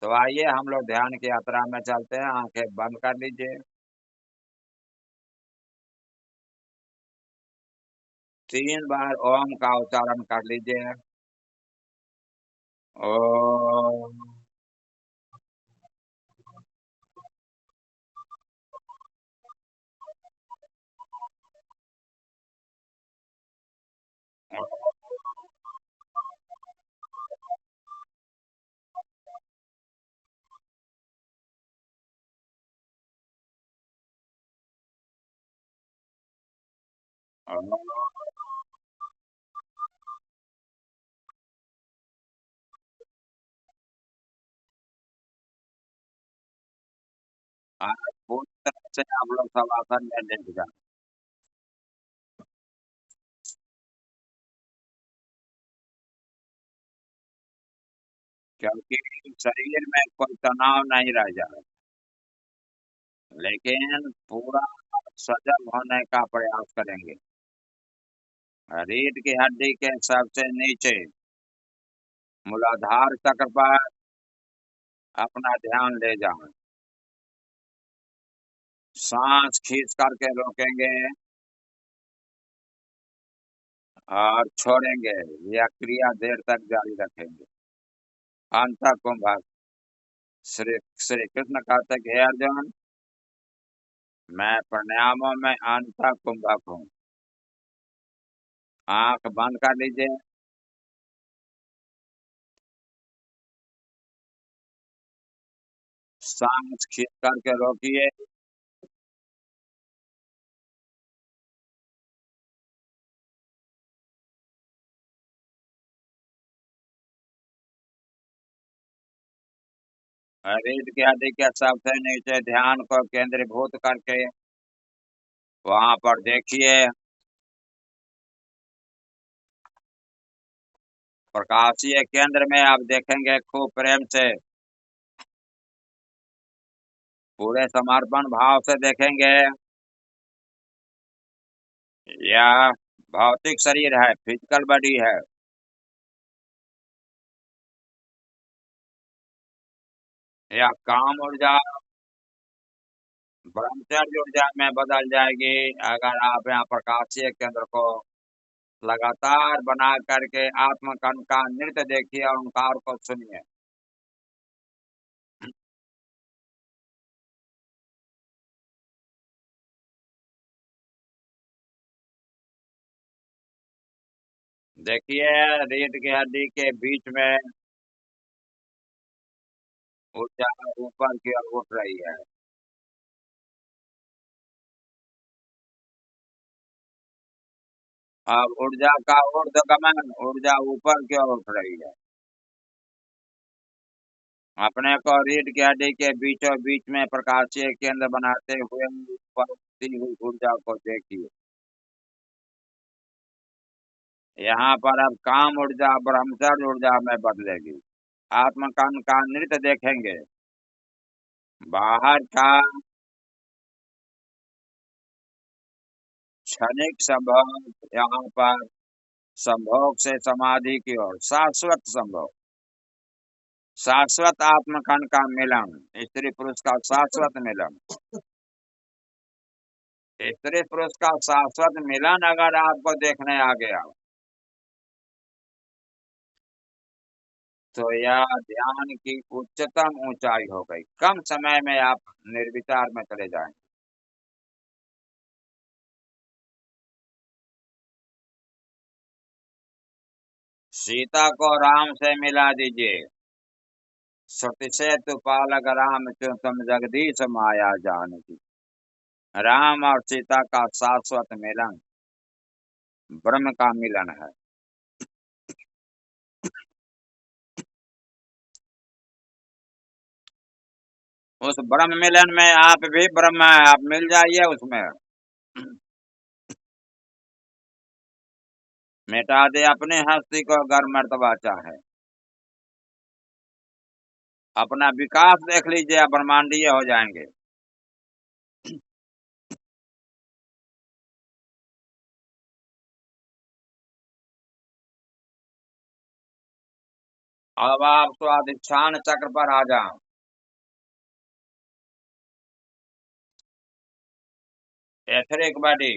तो आइए हम लोग ध्यान की यात्रा में चलते हैं। आंखें बंद कर लीजिए। 3 बार ओम का उच्चारण कर लीजिए। ओम। आज पूरी तरह से आप लोग सब आसन में लेट जाए, क्योंकि शरीर में कोई तनाव नहीं रह जाए, लेकिन पूरा सजग होने का प्रयास करेंगे। रीढ़ की हड्डी के सबसे नीचे मूलाधार चक्र पर अपना ध्यान ले जाएं। सांस खींच करके रोकेंगे और छोड़ेंगे। यह क्रिया देर तक जारी रखेंगे। अंत कुंभक। श्री श्री कृष्ण कहते कि हे अर्जुन, मैं प्राणायामों में अंत कुंभक हूँ। आंख बंद कर लीजिए। सांस खींच करके रोकिए। रीढ़ की हड्डी के सबसे नीचे ध्यान को केंद्रीभूत करके वहां पर देखिए, प्रकाशीय केंद्र में आप देखेंगे खूब प्रेम से, पूरे समर्पण भाव से देखेंगे। यह भौतिक शरीर है, फिजिकल बॉडी है। यह काम ऊर्जा ब्रह्मचर्य ऊर्जा में बदल जाएगी अगर आप यहाँ प्रकाशीय केंद्र को लगातार बना करके आत्मकन का नृत्य देखिए और ओंकार को सुनिए। देखिए, रीढ़ की हड्डी के बीच में ऊर्जा ऊपर की ओर उठ रही है। अब ऊर्जा का ऊर्ध्वगमन, ऊर्जा ऊपर की ओर उठ रही है। अपने को रीढ़ की हड्डी के बीचों बीच में प्रकाशीय केंद्र बनाते हुए ऊपर उठती हुई ऊर्जा को देखिए। यहाँ पर अब काम ऊर्जा ब्रह्मचर्य ऊर्जा में बदलेगी। आत्मकन का नृत्य देखेंगे। बाहर का क्षणिक संभोग, यहाँ पर संभोग से समाधि की ओर शाश्वत संभोग, शाश्वत आत्मकन का मिलन, स्त्री पुरुष का शाश्वत मिलन। स्त्री पुरुष का शाश्वत मिलन अगर आपको देखने आ गया तो यह ध्यान की उच्चतम ऊंचाई हो गई। कम समय में आप निर्विचार में चले जाएंगे। सीता को राम से मिला दीजिए। श्रुति से तु पालक राम क्यों तुम जगदीश माया जानकी। राम और सीता का शाश्वत मिलन ब्रह्म का मिलन है। उस ब्रह्म मिलन में आप भी ब्रह्म है, आप मिल जाइए उसमें। मिटा दे अपनी हस्ती को अगर मर्तबा चाहे। अपना विकास देख लीजिए, आप ब्रह्मांडीय हो जाएंगे। अब आप स्वाधिष्ठान चक्र पर आ जाओ। एथरिक बॉडी,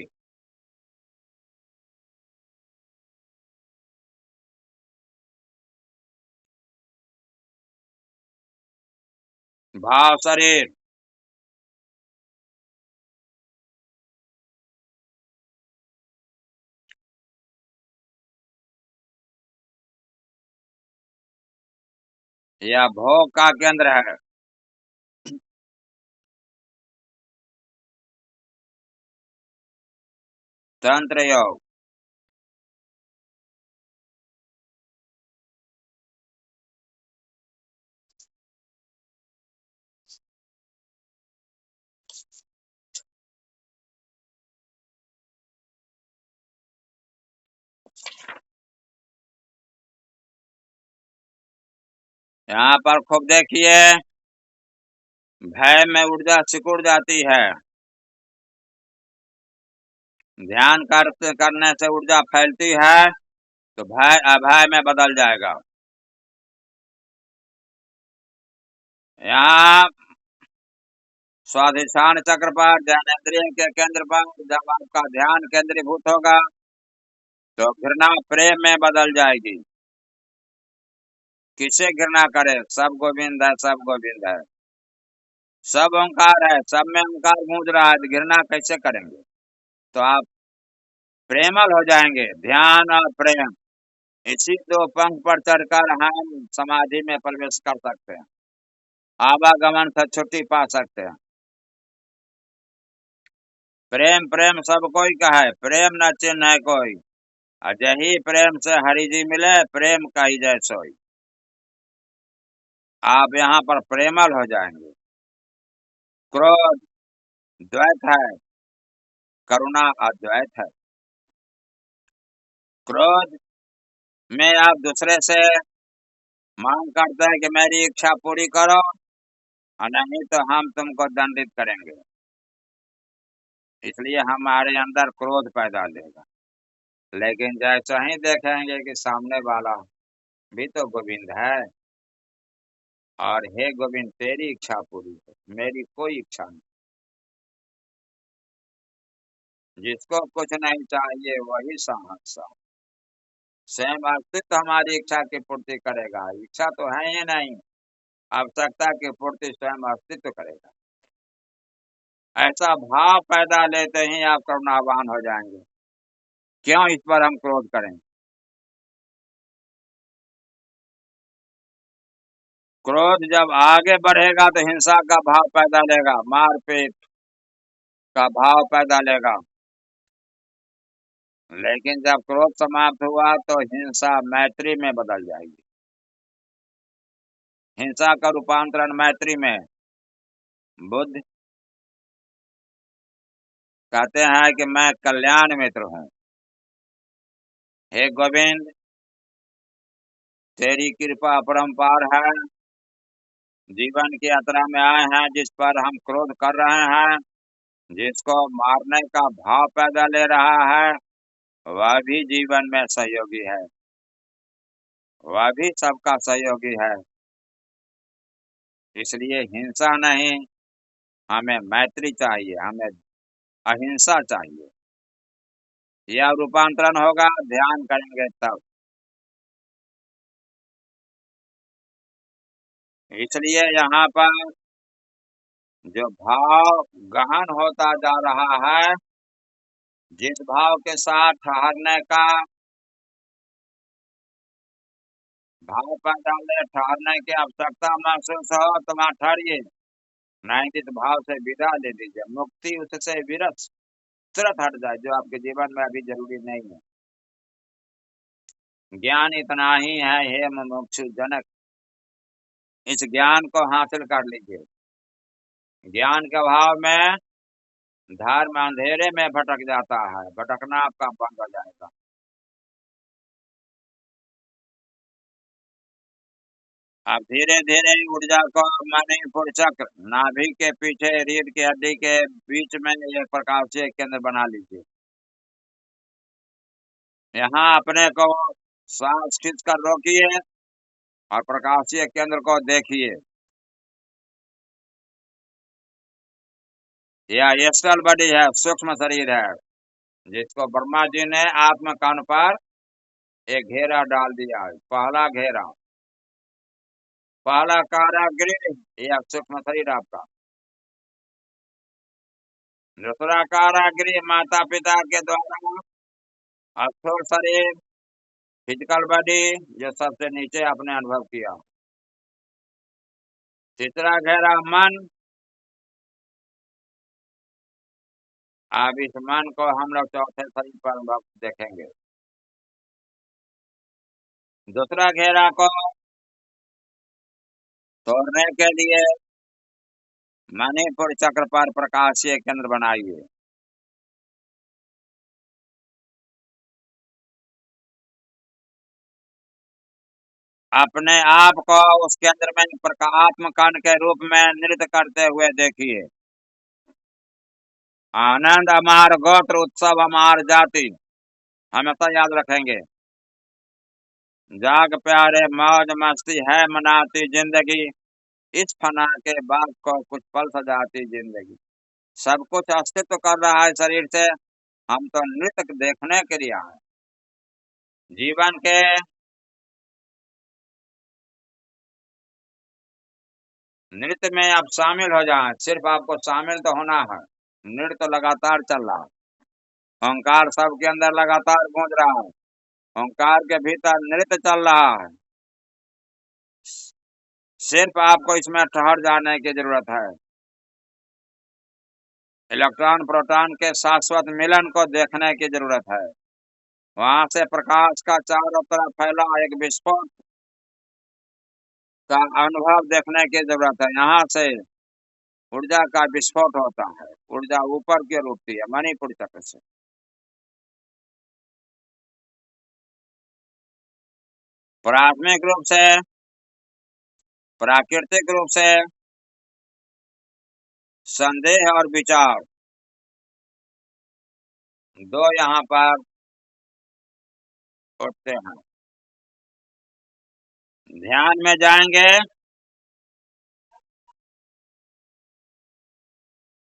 भाव शरीर, यह भोग का केंद्र है। तंत्र योग, यहाँ पर खूब देखिए, भय में ऊर्जा सिकुड़ जाती है। ध्यान करने से ऊर्जा फैलती है तो भय अभय में बदल जाएगा। यहाँ स्वाधिष्ठान चक्र पर, ज्ञानेंद्रिय के केंद्र पर जब आपका ध्यान केंद्रीभूत होगा तो घृणा प्रेम में बदल जाएगी। किसे घृणा करे, सब गोविंद है, सब गोविंद है, सब ओंकार है, सब में ओंकार गूंज रहा है, तो घृणा कैसे करेंगे। तो आप प्रेमल हो जाएंगे। ध्यान और प्रेम, इसी दो पंख पर चढ़कर हम समाधि में प्रवेश कर सकते हैं, आवागमन से छुट्टी पा सकते हैं। प्रेम प्रेम सब कोई का है, प्रेम न चिन्ह है कोई। अजही प्रेम से हरि जी मिले, प्रेम का ही जय सोई। आप यहाँ पर प्रेमल हो जाएंगे। क्रोध द्वैत है, करुणा अद्वैत है। क्रोध में आप दूसरे से मांग करते हैं कि मेरी इच्छा पूरी करो और नहीं तो हम तुमको दंडित करेंगे, इसलिए हमारे अंदर क्रोध पैदा लेगा। लेकिन जैसा ही देखेंगे कि सामने वाला भी तो गोविंद है और हे गोविंद तेरी इच्छा पूरी है, मेरी कोई इच्छा नहीं। जिसको कुछ नहीं चाहिए वही सहसा, स्वयं अस्तित्व हमारी इच्छा की पूर्ति करेगा। इच्छा तो है ही नहीं, आवश्यकता की पूर्ति स्वयं अस्तित्व करेगा। ऐसा भाव पैदा लेते ही आप करुणावान हो जाएंगे। क्यों इस पर हम क्रोध करें। क्रोध जब आगे बढ़ेगा तो हिंसा का भाव पैदा लेगा, मारपीट का भाव पैदा लेगा। लेकिन जब क्रोध समाप्त हुआ तो हिंसा मैत्री में बदल जाएगी। हिंसा का रूपांतरण मैत्री में। बुद्ध कहते हैं कि मैं कल्याण मित्र हूँ। हे गोविंद, तेरी कृपा अपरंपार है। जीवन की यात्रा में आए हैं जिस पर हम क्रोध कर रहे हैं, जिसको मारने का भाव पैदा ले रहा है, वह भी जीवन में सहयोगी है, वह भी सबका सहयोगी है। इसलिए हिंसा नहीं, हमें मैत्री चाहिए, हमें अहिंसा चाहिए। यह रूपांतरण होगा ध्यान करेंगे तब। इसलिए यहाँ पर जो भाव गहन होता जा रहा है, जिस भाव के साथ ठहरने का भाव पैदा ले, ठहरने की आवश्यकता महसूस हो तो वहाँ ठहरिए, नहीं कि भाव से विदा ले दीजिए। मुक्ति उससे विरत तुरंत हट जाए जो आपके जीवन में अभी जरूरी नहीं है। ज्ञान इतना ही है हे मुमुक्षु जनक, इस ज्ञान को हासिल कर लीजिए। ज्ञान के अभाव में धर्म अंधेरे में भटक जाता है, भटकना आपका बंद हो जाएगा। अब धीरे धीरे ऊर्जा को मणिपुर चक्र नाभि के पीछे रीढ़ की हड्डी के बीच में एक प्रकाशीय केंद्र बना लीजिए। यहाँ अपने को सांस खींच कर रोकिए और प्रकाशीय केंद्र को देखिए। यह एस्ट्रल बॉडी है, सूक्ष्म शरीर है, जिसको ब्रह्मा जी ने आत्मकण पर एक घेरा डाल दिया है। पहला घेरा, पहला कारागृह, यह सूक्ष्म शरीर आपका। दूसरा कारागृह माता पिता के द्वारा स्थूल शरीर, फिजिकल बॉडी, जो सबसे नीचे आपने अनुभव किया। तीसरा घेरा मन। अब इस मन को हम लोग चौथे शरीर पर अनुभव देखेंगे। दूसरा घेरा को तोड़ने के लिए मणिपुर चक्र पर प्रकाशीय केंद्र बनाइए। अपने आप को उस केंद्र में आत्मकण के रूप में नृत्य करते हुए देखिए। आनंद हमार गोत्र, उत्सव हमार जाति, हमेशा याद रखेंगे। जाग प्यारे मौज मस्ती है मनाती जिंदगी, इस फना के बाद को कुछ पल सजाती जिंदगी। सब कुछ अस्तित्व कर रहा है शरीर से, हम तो नृत्य देखने के लिए आए। जीवन के नृत्य में आप शामिल हो जाएं। सिर्फ आपको शामिल तो होना है, नृत्य तो लगातार चल रहा है। ओंकार सबके अंदर लगातार गूंज रहा है, ओंकार के भीतर नृत्य चल रहा है। सिर्फ आपको इसमें ठहर जाने की जरूरत है। इलेक्ट्रॉन प्रोटॉन के शाश्वत मिलन को देखने की जरूरत है। वहां से प्रकाश का चारों तरफ फैला एक विस्फोट का अनुभव देखने की जरूरत है। यहाँ से ऊर्जा का विस्फोट होता है, ऊर्जा ऊपर की ओर उठती है मणिपुर चक्र से। प्राथमिक रूप से, प्राकृतिक रूप से संदेह और विचार दो यहाँ पर उठते हैं। ध्यान में जाएंगे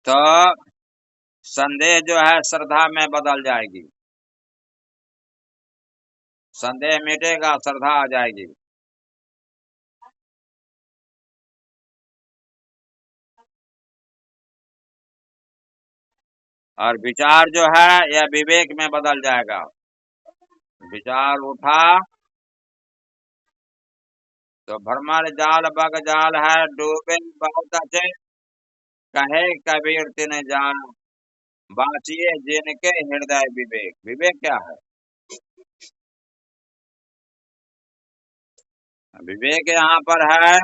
तो संदेह जो है श्रद्धा में बदल जाएगी, संदेह मिटेगा, श्रद्धा आ जाएगी। और विचार जो है यह विवेक में बदल जाएगा। विचार उठा तो भ्रमर जाल बग जाल है, डूबे बहुत अच्छे, कहे कबीर तिन जान, बाँचिए जिनके हृदय विवेक। विवेक क्या है? विवेक यहाँ पर है,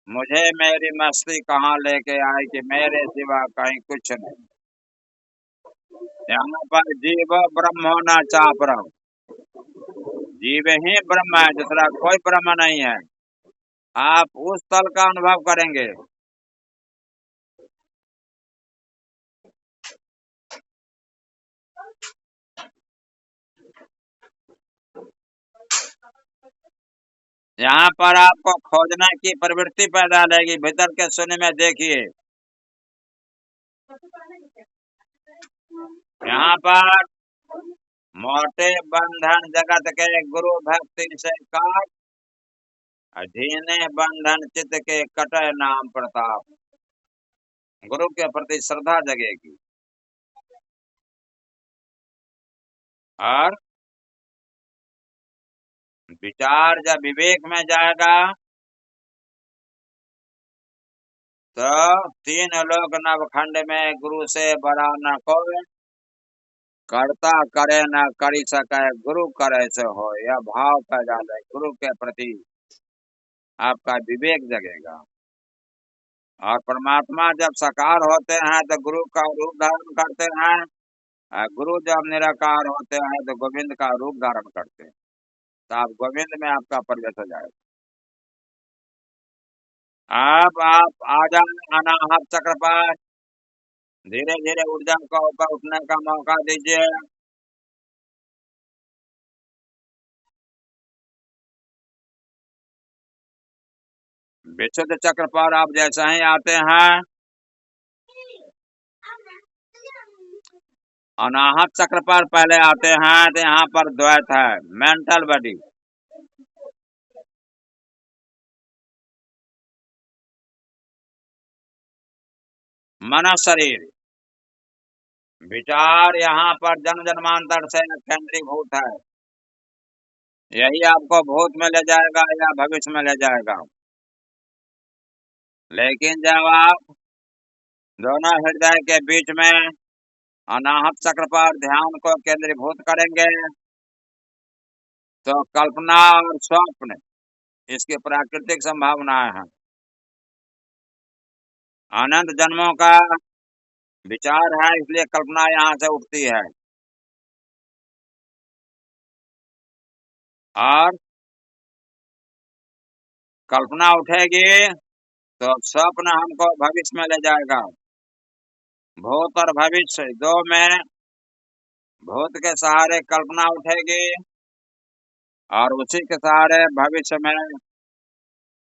मुझे मेरी मस्ती कहाँ लेके आई कि मेरे सिवा कहीं कुछ नहीं। यहाँ पर जीव ब्रह्म होना चाप रहा हूँ, जीव ही ब्रह्म है, दूसरा कोई ब्रह्म नहीं है। आप उस तल का अनुभव करेंगे। यहाँ पर आपको खोजने की प्रवृत्ति पैदा लेगी, भीतर के शून्य में देखिए। यहाँ पर मोटे बंधन जगत के गुरु भक्ति से काट, अधीने बंधन चित्त के कटे नाम प्रताप। गुरु के प्रति श्रद्धा जगेगी और विचार जब विवेक में जाएगा तो तीन लोग नवखंड में गुरु से बड़ा न कोई, करता करे न करी सके गुरु करे से हो। यह भाव पैदा ले, गुरु के प्रति आपका विवेक जगेगा। और परमात्मा जब साकार होते हैं तो गुरु का रूप धारण करते हैं, और गुरु जब निराकार होते हैं तो गोविंद का रूप धारण करते हैं। तो आप गोविंद में आपका प्रवेश हो जाएगा। अब आप आ जाए अनाहत चक्र पर, धीरे धीरे ऊर्जा को ऊपर उठने का मौका दीजिए। विशुद्ध चक्र पर आप जैसे ही आते हैं, अनाहत चक्र पर पहले आते हैं तो यहाँ पर द्वैत है, मेंटल बॉडी, मन शरीर। विचार यहाँ पर जन्म जन्मांतर से केंद्रीभूत है, यही आपको भूत में ले जाएगा या भविष्य में ले जाएगा। लेकिन जब आप दोनों हृदय के बीच में अनाहत चक्र पर ध्यान को केंद्रीभूत करेंगे तो कल्पना और स्वप्न इसकी प्राकृतिक संभावनाएं हैं। अनंत जन्मों का विचार है, इसलिए कल्पना यहाँ से उठती है। और कल्पना उठेगी तो स्वप्न हमको भविष्य में ले जाएगा। भूत और भविष्य दो में भूत के सहारे कल्पना उठेगी और उसी के सहारे भविष्य में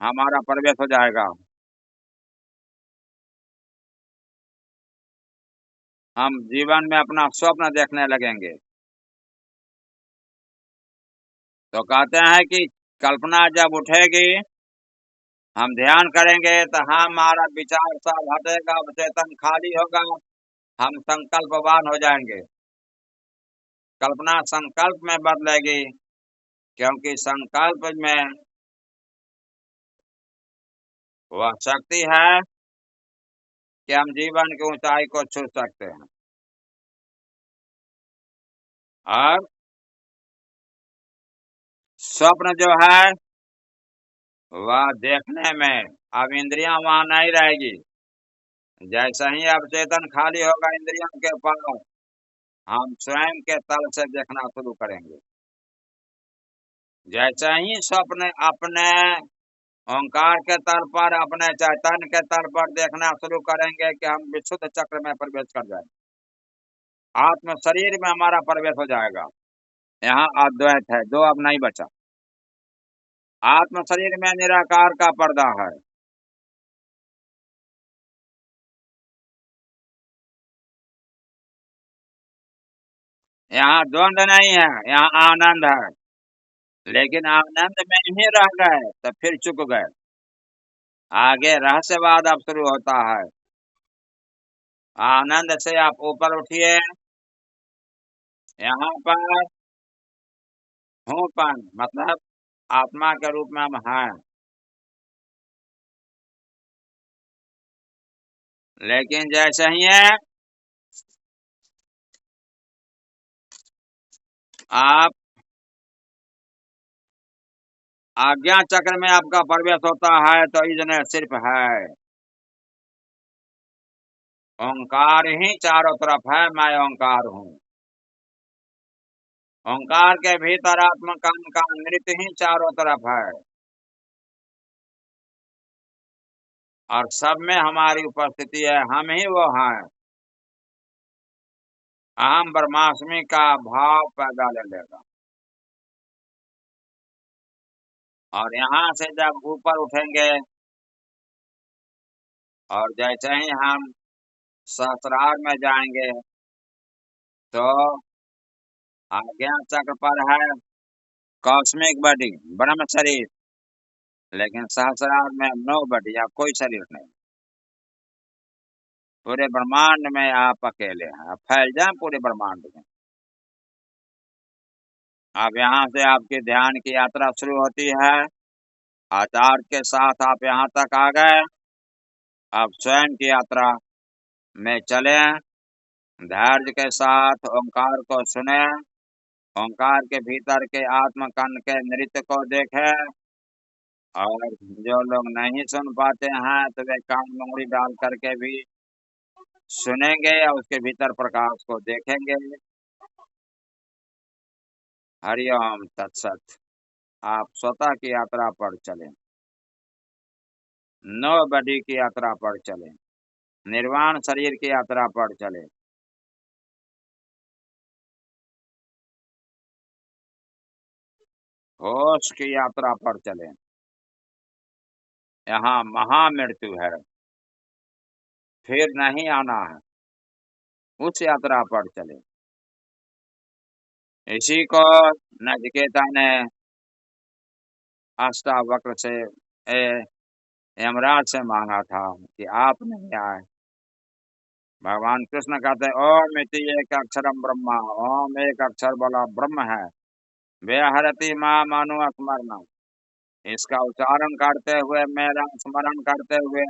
हमारा प्रवेश हो जाएगा। हम जीवन में अपना स्वप्न देखने लगेंगे। तो कहते हैं कि कल्पना जब उठेगी, हम ध्यान करेंगे तो हमारा विचार सब हटेगा, चेतन खाली होगा, हम संकल्पवान हो जाएंगे। कल्पना संकल्प में बदलेगी, क्योंकि संकल्प में वह शक्ति है कि हम जीवन की ऊंचाई को छू सकते हैं। और स्वप्न जो है वह देखने में, अब इंद्रियां वहां नहीं रहेगी। जैसे ही अब चेतन खाली होगा इंद्रियों के पास, हम स्वयं के तल से देखना शुरू करेंगे। जैसे ही स्वप्न अपने ओंकार के तल पर, अपने चैतन्य के तल पर देखना शुरू करेंगे कि हम विशुद्ध चक्र में प्रवेश कर जाएंगे, आत्म शरीर में हमारा प्रवेश हो जाएगा। यहाँ अद्वैत है, दो अब नहीं बचा। आत्म शरीर में निराकार का पर्दा है। यहाँ द्वंद्व नहीं है, यहाँ आनंद है। लेकिन आनंद में ही रह गए तो फिर चुक गए। आगे रहस्यवाद अब शुरू होता है। आनंद से आप ऊपर उठिए, यहाँ पर हूँपन मतलब आत्मा के रूप में हम हैं, लेकिन जैसे ही है आप आज्ञा चक्र में आपका प्रवेश होता है तो इतने सिर्फ है ओंकार ही चारों तरफ है, मैं ओंकार हूँ। ओंकार के भीतर आत्मा का नृत्य ही चारों तरफ है और सब में हमारी उपस्थिति है, हम ही वो हैं। अहम ब्रह्मास्मि का भाव पैदा ले लेगा और यहाँ से जब ऊपर उठेंगे और जैसे ही हम सहस्रार में जाएंगे तो आज्ञा चक्र पर है कॉस्मिक बॉडी, ब्रह्म शरीर, लेकिन सहस्रार में नो बॉडी या कोई शरीर नहीं। पूरे ब्रह्मांड में आप अकेले हैं, आप फैल जाए पूरे ब्रह्मांड में। अब यहाँ से आपकी ध्यान की यात्रा शुरू होती है, आचार्य के साथ आप यहाँ तक आ गए, अब स्वयं की यात्रा में चले, धैर्य के साथ ओंकार को सुने, ओंकार के भीतर के आत्मकण के नृत्य को देखे। और जो लोग नहीं सुन पाते हैं तो वे कान में उंगली डाल करके भी सुनेंगे और उसके भीतर प्रकाश को देखेंगे। हरिओम तत्सत। आप स्वतः की यात्रा पर चलें, नो बॉडी की यात्रा पर चलें, निर्वाण शरीर की यात्रा पर चलें। होश की यात्रा पर चलें। यहाँ महामृत्यु है, फिर नहीं आना है, उस यात्रा पर चले। इसी को नचिकेता ने अष्टावक्र से यमराज से मांगा था कि आप नहीं आए। भगवान कृष्ण कहते ओम इति एक अक्षरम ब्रह्मा, ओम एक अक्षर बोला ब्रह्म है, व्यहरति मां मनु स्मरण। इसका उच्चारण करते हुए, मेरा स्मरण करते हुए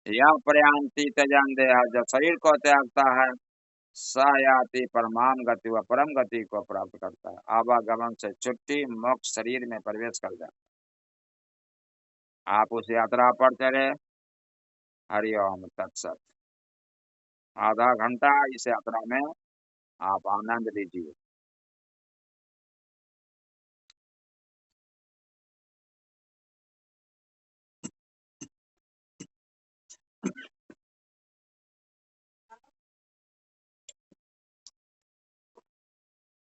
यह प्रयांति त्यजन देह, जब शरीर को त्यागता है स याति परमाम गति, व परम गति को प्राप्त करता है। आवागमन से छुट्टी, मोक्ष शरीर में प्रवेश कर जाता है। आप उस यात्रा पर चले। हरिओम तत्सत। आधा घंटा इस यात्रा में आप आनंद लीजिए।